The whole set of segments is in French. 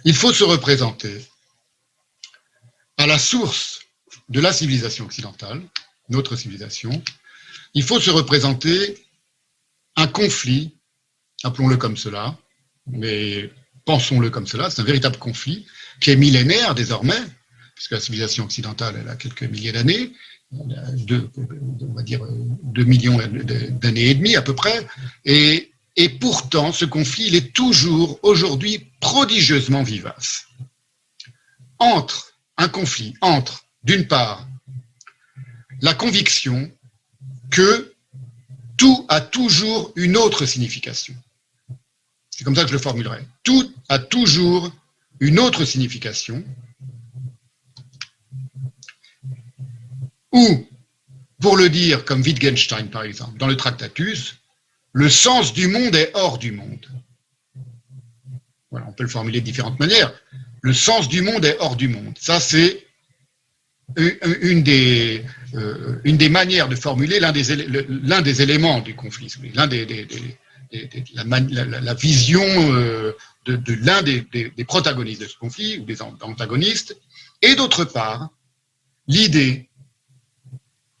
il faut se représenter à la source de la civilisation occidentale, notre civilisation, il faut se représenter un conflit, appelons-le comme cela, mais pensons-le comme cela, c'est un véritable conflit qui est millénaire désormais, puisque la civilisation occidentale elle a quelques milliers d'années, on va dire 2 millions d'années et demie à peu près, et pourtant ce conflit il est toujours aujourd'hui prodigieusement vivace. Un conflit entre, d'une part, la conviction que tout a toujours une autre signification. C'est comme ça que je le formulerai. Tout a toujours une autre signification. Ou, pour le dire comme Wittgenstein par exemple, dans le Tractatus, le sens du monde est hors du monde. Voilà, on peut le formuler de différentes manières. Le sens du monde est hors du monde. Ça, c'est une des manières de formuler l'un des éléments du conflit, la vision de l'un des protagonistes de ce conflit, ou des antagonistes, et d'autre part, l'idée,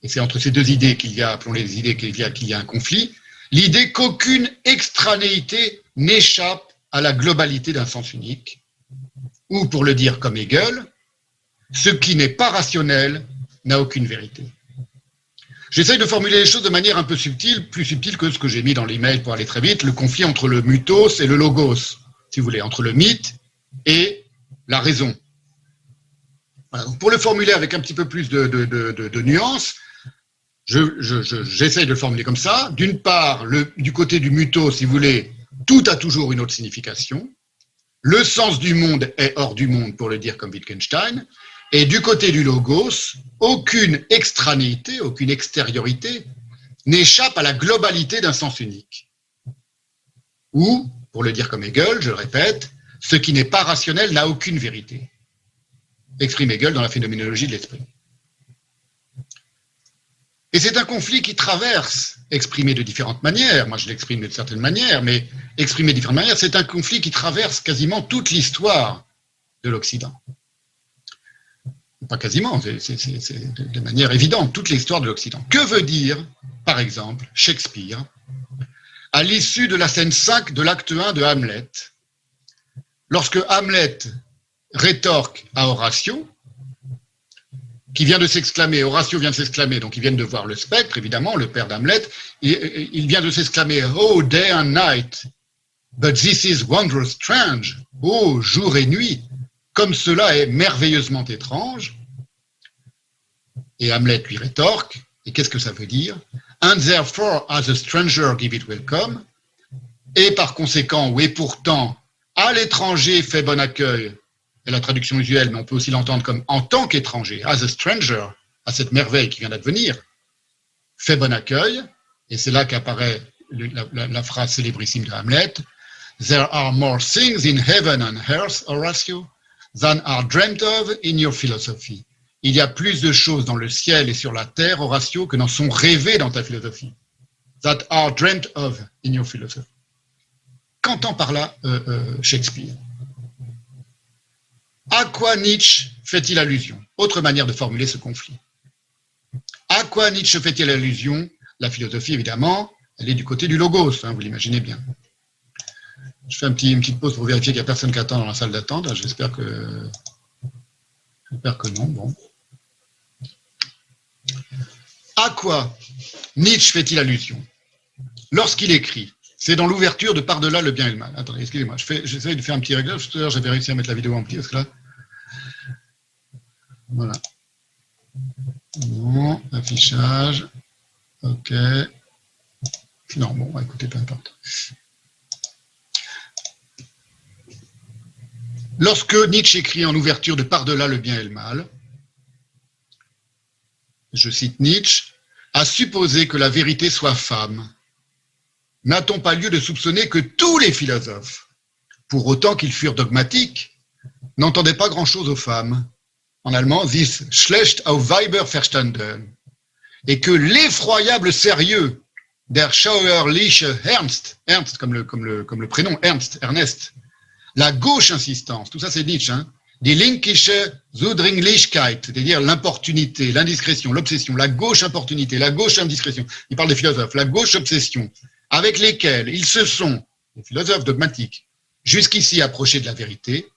et c'est entre ces deux idées qu'il y a, appelons-les les idées qu'il y a un conflit, l'idée qu'aucune extranéité n'échappe à la globalité d'un sens unique, ou pour le dire comme Hegel, ce qui n'est pas rationnel n'a aucune vérité. J'essaye de formuler les choses de manière un peu subtile, plus subtile que ce que j'ai mis dans l'email pour aller très vite, le conflit entre le mythos et le logos, si vous voulez, entre le mythe et la raison. Voilà. Pour le formuler avec un petit peu plus de nuances, j'essaye de le formuler comme ça. D'une part, du côté du mythos, si vous voulez, tout a toujours une autre signification. Le sens du monde est hors du monde, pour le dire comme Wittgenstein. Et du côté du logos, aucune extranéité, aucune extériorité n'échappe à la globalité d'un sens unique. Ou, pour le dire comme Hegel, je le répète, ce qui n'est pas rationnel n'a aucune vérité. Exprime Hegel dans la phénoménologie de l'esprit. Et c'est un conflit qui traverse, exprimé de différentes manières, moi je l'exprime de certaines manières, mais exprimé de différentes manières, c'est un conflit qui traverse quasiment toute l'histoire de l'Occident. Pas quasiment, c'est de manière évidente, toute l'histoire de l'Occident. Que veut dire, par exemple, Shakespeare, à l'issue de la scène 5 de l'acte 1 de Hamlet, lorsque Hamlet rétorque à Horatio, qui vient de s'exclamer, Horatio vient de s'exclamer, donc ils viennent de voir le spectre, évidemment, le père d'Hamlet, il vient de s'exclamer « Oh, day and night, but this is wondrous strange » « Oh, jour et nuit, comme cela est merveilleusement étrange ». Et Hamlet lui rétorque, et qu'est-ce que ça veut dire ? « And therefore, as a stranger give it welcome » et par conséquent, ou et pourtant, à l'étranger fait bon accueil, et la traduction usuelle, mais on peut aussi l'entendre comme en tant qu'étranger, as a stranger, à cette merveille qui vient d'advenir, fait bon accueil, et c'est là qu'apparaît la phrase célébrissime de Hamlet, There are more things in heaven and earth, Horatio, than are dreamt of in your philosophy. Il y a plus de choses dans le ciel et sur la terre, Horatio, que n'en sont rêvées dans ta philosophie. That are dreamt of in your philosophy. Qu'entend par là Shakespeare ? À quoi Nietzsche fait-il allusion ? Autre manière de formuler ce conflit. À quoi Nietzsche fait-il allusion ? La philosophie, évidemment, elle est du côté du logos, hein, vous l'imaginez bien. Je fais une petite pause pour vérifier qu'il n'y a personne qui attend dans la salle d'attente. J'espère que non. Bon. À quoi Nietzsche fait-il allusion ? Lorsqu'il écrit, c'est dans l'ouverture de Par-delà le bien et le mal. Attendez, excusez-moi, j'essaie de faire un petit réglage. Tout à l'heure, j'avais réussi à mettre la vidéo en petit, parce que là... Voilà. Bon, affichage. OK. Non, bon, écoutez, peu importe. Lorsque Nietzsche écrit en ouverture de Par-delà le bien et le mal, je cite Nietzsche, « À supposer que la vérité soit femme, n'a-t-on pas lieu de soupçonner que tous les philosophes, pour autant qu'ils furent dogmatiques, n'entendaient pas grand-chose aux femmes, en allemand, this schlecht auf Weiber verstanden, et que l'effroyable sérieux der schauerliche Ernst, Ernst comme le prénom Ernst, Ernest, la gauche insistance, tout ça c'est Nietzsche, hein, die linkische Zudringlichkeit, c'est-à-dire l'importunité, l'indiscrétion, l'obsession, la gauche importunité, la gauche indiscrétion. Il parle des philosophes, la gauche obsession, avec lesquels ils se sont, les philosophes dogmatiques, jusqu'ici approchés de la vérité,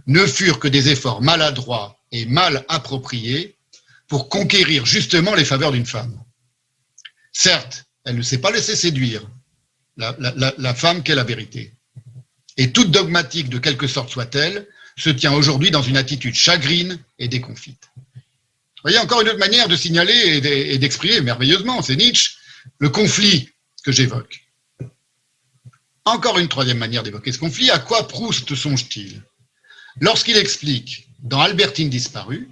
ne furent que des efforts maladroits et mal appropriés pour conquérir justement les faveurs d'une femme. Certes, elle ne s'est pas laissée séduire, la femme qu'est la vérité. Et toute dogmatique, de quelque sorte soit-elle, se tient aujourd'hui dans une attitude chagrine et déconfite. Vous voyez, encore une autre manière de signaler et d'exprimer merveilleusement, c'est Nietzsche, le conflit que j'évoque. Encore une troisième manière d'évoquer ce conflit, à quoi Proust songe-t-il? Lorsqu'il explique, dans Albertine disparue,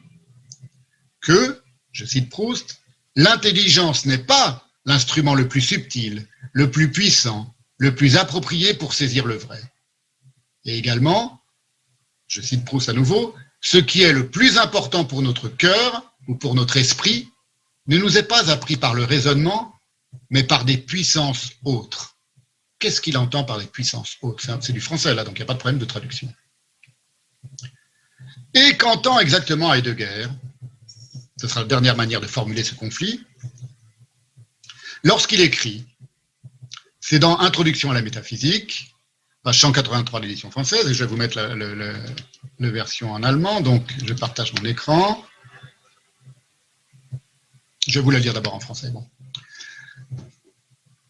que, je cite Proust, l'intelligence n'est pas l'instrument le plus subtil, le plus puissant, le plus approprié pour saisir le vrai. Et également, je cite Proust à nouveau, ce qui est le plus important pour notre cœur ou pour notre esprit ne nous est pas appris par le raisonnement, mais par des puissances autres. Qu'est-ce qu'il entend par des puissances autres? C'est du français là, donc il n'y a pas de problème de traduction. Et qu'entend exactement Heidegger? Ce sera la dernière manière de formuler ce conflit. Lorsqu'il écrit, c'est dans Introduction à la métaphysique, page 183 de l'édition française, et je vais vous mettre la version en allemand, donc je partage mon écran. Je vais vous la lire d'abord en français. Bon.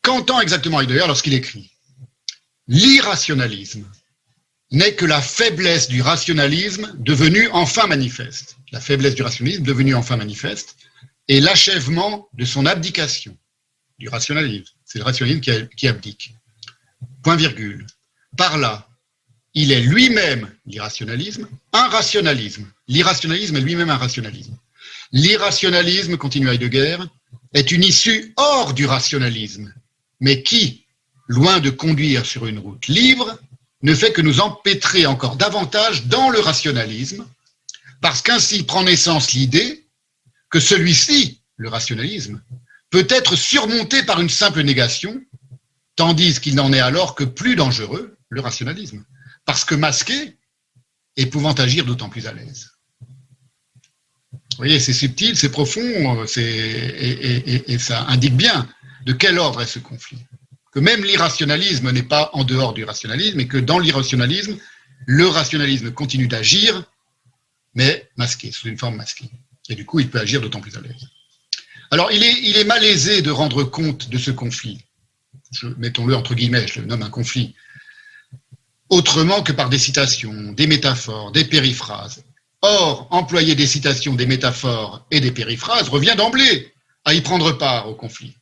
Qu'entend exactement Heidegger lorsqu'il écrit? L'irrationalisme n'est que la faiblesse du rationalisme devenue enfin manifeste. La faiblesse du rationalisme devenue enfin manifeste et l'achèvement de son abdication du rationalisme. C'est le rationalisme qui abdique. Point virgule. Par là, il est lui-même, l'irrationalisme, un rationalisme. L'irrationalisme est lui-même un rationalisme. L'irrationalisme, continue Heidegger, est une issue hors du rationalisme, mais qui, loin de conduire sur une route libre, ne fait que nous empêtrer encore davantage dans le rationalisme, parce qu'ainsi prend naissance l'idée que celui-ci, le rationalisme, peut être surmonté par une simple négation, tandis qu'il n'en est alors que plus dangereux, le rationalisme, parce que masqué et pouvant agir d'autant plus à l'aise. Vous voyez, c'est subtil, c'est profond, et ça indique bien de quel ordre est ce conflit. Que même l'irrationalisme n'est pas en dehors du rationalisme, et que dans l'irrationalisme, le rationalisme continue d'agir, mais masqué, sous une forme masquée. Et du coup, il peut agir d'autant plus à l'aise. Alors, il est malaisé de rendre compte de ce conflit. Mettons-le entre guillemets, je le nomme un conflit. Autrement que par des citations, des métaphores, des périphrases. Or, employer des citations, des métaphores et des périphrases revient d'emblée à y prendre part au conflit.